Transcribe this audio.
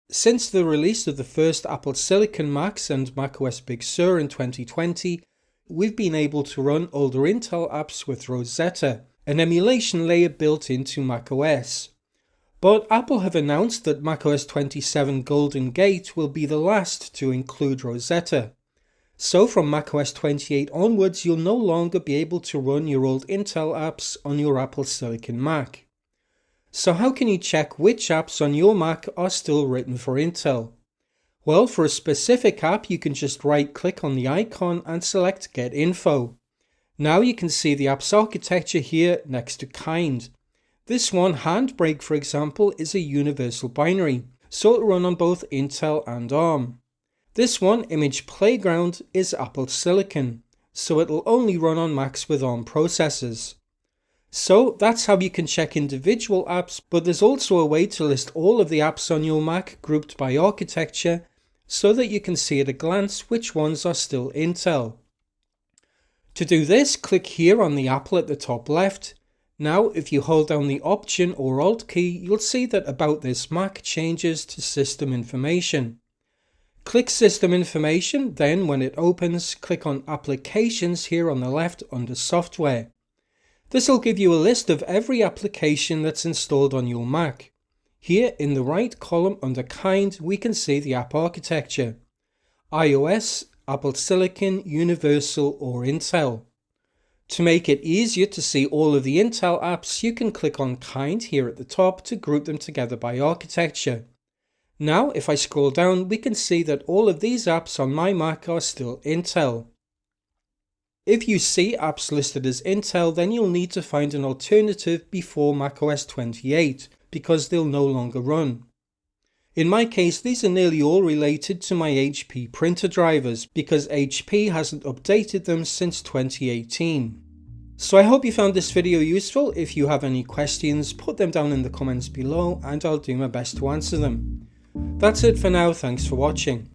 Since the release of the first Apple Silicon Macs and macOS Big Sur in 2020, we've been able to run older Intel apps with Rosetta, an emulation layer built into macOS. But Apple have announced that macOS 27 Golden Gate will be the last to include Rosetta. So from macOS 28 onwards, you'll no longer be able to run your old Intel apps on your Apple Silicon Mac. So how can you check which apps on your Mac are still written for Intel? Well, for a specific app, you can just right-click on the icon and select Get Info. Now you can see the app's architecture here next to Kind. This one, Handbrake, for example, is a universal binary, so it'll run on both Intel and ARM. This one, Image Playground, is Apple Silicon, so it'll only run on Macs with ARM processors. So that's how you can check individual apps, but there's also a way to list all of the apps on your Mac grouped by architecture so that you can see at a glance which ones are still Intel. To do this, click here on the apple at the top left. Now if you hold down the Option or Alt key, you'll see that About This Mac changes to System Information. Click System Information, then when it opens, click on Applications here on the left under Software. This will give you a list of every application that's installed on your Mac. Here in the right column under Kind, we can see the app architecture: iOS, Apple Silicon, Universal or Intel. To make it easier to see all of the Intel apps, you can click on Kind here at the top to group them together by architecture. Now if I scroll down, we can see that all of these apps on my Mac are still Intel. If you see apps listed as Intel, then you'll need to find an alternative before macOS 28 because they'll no longer run. In my case, these are nearly all related to my HP printer drivers because HP hasn't updated them since 2018. So I hope you found this video useful. If you have any questions, put them down in the comments below and I'll do my best to answer them. That's it for now, thanks for watching.